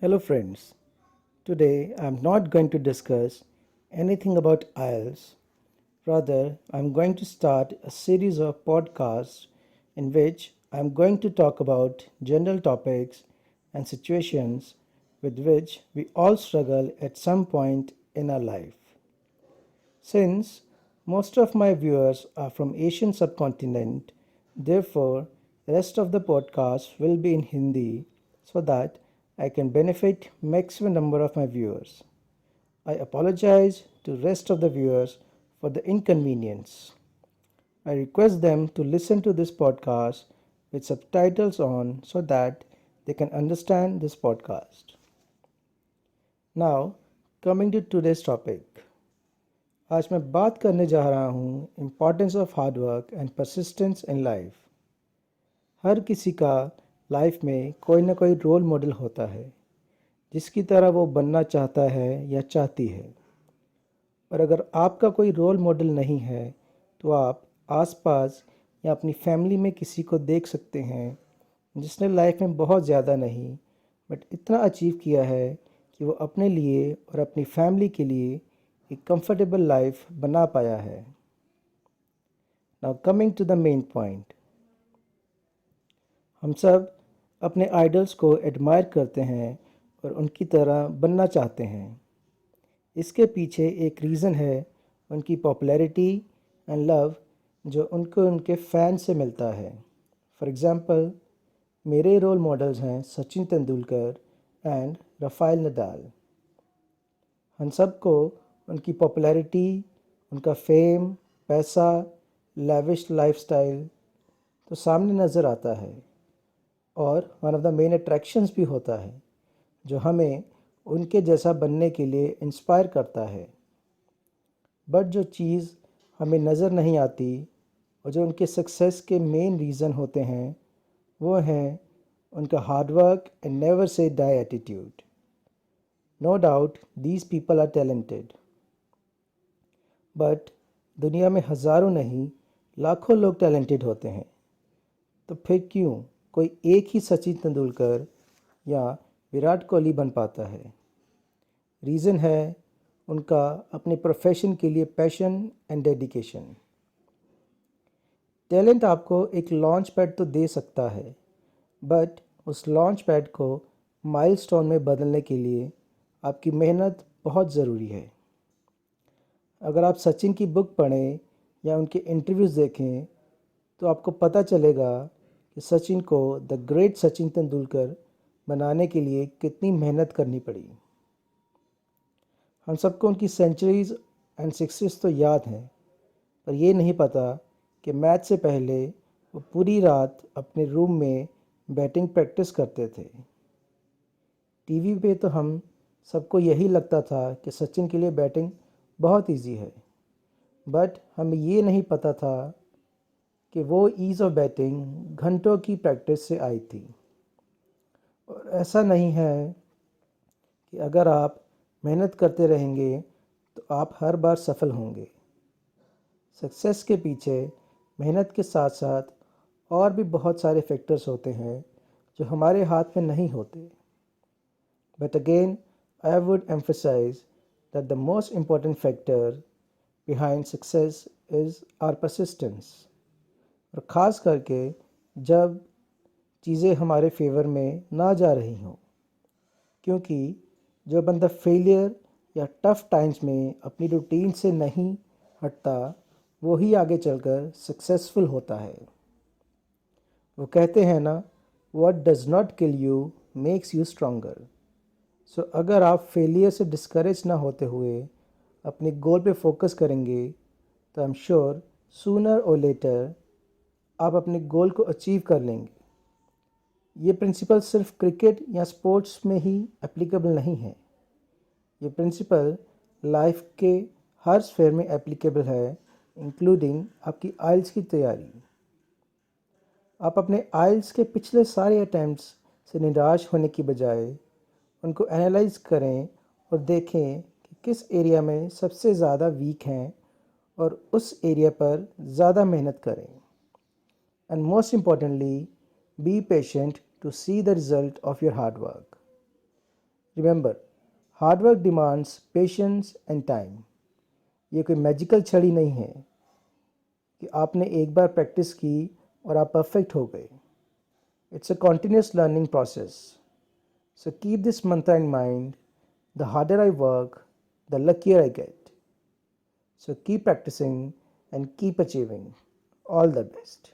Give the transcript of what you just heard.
Hello, friends. Today I'm not going to discuss anything about IELTS. Rather, I'm going to start a series of podcasts in which I'm going to talk about general topics and situations with which we all struggle at some point in our life. Since most of my viewers are from Asian subcontinent, therefore the rest of the podcast will be in Hindi so that I can benefit maximum number of my viewers. I apologize to rest of the viewers for the inconvenience. I request them to listen to this podcast with subtitles on so that they can understand this podcast. Now, coming to today's topic. आज मैं बात करने जा रहा हूँ importance of hard work and persistence in life. हर किसी का लाइफ में कोई ना कोई रोल मॉडल होता है जिसकी तरह वो बनना चाहता है या चाहती है। और अगर आपका कोई रोल मॉडल नहीं है तो आप आसपास या अपनी फैमिली में किसी को देख सकते हैं जिसने लाइफ में बहुत ज़्यादा नहीं बट इतना अचीव किया है कि वो अपने लिए और अपनी फैमिली के लिए एक कंफर्टेबल लाइफ बना पाया है। Now coming to the main point, हम सब अपने आइडल्स को एडमायर करते हैं और उनकी तरह बनना चाहते हैं। इसके पीछे एक रीज़न है उनकी पॉपुलैरिटी एंड लव जो उनको उनके फ़ैन से मिलता है। फॉर एग्ज़ाम्पल, मेरे रोल मॉडल्स हैं Sachin Tendulkar and Rafael Nadal. हम सबको उनकी पॉपुलैरिटी, उनका फेम, पैसा, लेविश लाइफस्टाइल तो सामने नज़र आता है और one of the main attractions भी होता है जो हमें उनके जैसा बनने के लिए इंस्पायर करता है। बट जो चीज़ हमें नज़र नहीं आती और जो उनके सक्सेस के मेन रीज़न होते हैं वो हैं उनका hard work and never say die attitude. No doubt these people are talented, but दुनिया में हज़ारों नहीं लाखों लोग टैलेंटेड होते हैं। तो फिर क्यों कोई एक ही सचिन तेंदुलकर या विराट कोहली बन पाता है? रीज़न है उनका अपने प्रोफेशन के लिए पैशन एंड डेडिकेशन। टैलेंट आपको एक लॉन्च पैड तो दे सकता है, बट उस लॉन्च पैड को माइलस्टोन में बदलने के लिए आपकी मेहनत बहुत ज़रूरी है। अगर आप सचिन की बुक पढ़ें या उनके इंटरव्यूज़ देखें तो आपको पता चलेगा कि सचिन को द ग्रेट सचिन तेंदुलकर बनाने के लिए कितनी मेहनत करनी पड़ी। हम सबको उनकी सेंचुरीज़ एंड सिक्सेस तो याद हैं, पर ये नहीं पता कि मैच से पहले वो पूरी रात अपने रूम में बैटिंग प्रैक्टिस करते थे। टीवी पे तो हम सबको यही लगता था कि सचिन के लिए बैटिंग बहुत इजी है, बट हमें ये नहीं पता था कि वो ईज़ ऑफ बैटिंग घंटों की प्रैक्टिस से आई थी। और ऐसा नहीं है कि अगर आप मेहनत करते रहेंगे तो आप हर बार सफल होंगे। सक्सेस के पीछे मेहनत के साथ साथ और भी बहुत सारे फैक्टर्स होते हैं जो हमारे हाथ में नहीं होते। But again I would emphasise that the most important factor behind success is our persistence. और ख़ास करके जब चीज़ें हमारे फेवर में ना जा रही हों, क्योंकि जो बंदा फेलियर या टफ़ टाइम्स में अपनी रूटीन से नहीं हटता वो ही आगे चलकर सक्सेसफुल होता है। वो कहते हैं ना, what does not kill you makes you stronger. So अगर आप फेलियर से डिस्करेज ना होते हुए अपने गोल पे फोकस करेंगे तो आई एम श्योर सूनर और लेटर आप अपने गोल को अचीव कर लेंगे। ये प्रिंसिपल सिर्फ क्रिकेट या स्पोर्ट्स में ही एप्लीकेबल नहीं है, ये प्रिंसिपल लाइफ के हर स्फेयर में एप्लीकेबल है, इंक्लूडिंग आपकी आइल्स की तैयारी। आप अपने आइल्स के पिछले सारे अटैम्प्ट्स से निराश होने की बजाय उनको एनालाइज करें और देखें कि किस एरिया में सबसे ज़्यादा वीक हैं और उस एरिया पर ज़्यादा मेहनत करें। And most importantly, be patient to see the result of your hard work. Remember, hard work demands patience and time. ये कोई मैजिकल छड़ी नहीं है कि आपने एक बार प्रैक्टिस की और आप परफेक्ट हो गए। It's a continuous learning process. So keep this mantra in mind, the harder I work, the luckier I get. So keep practicing and keep achieving. All the best.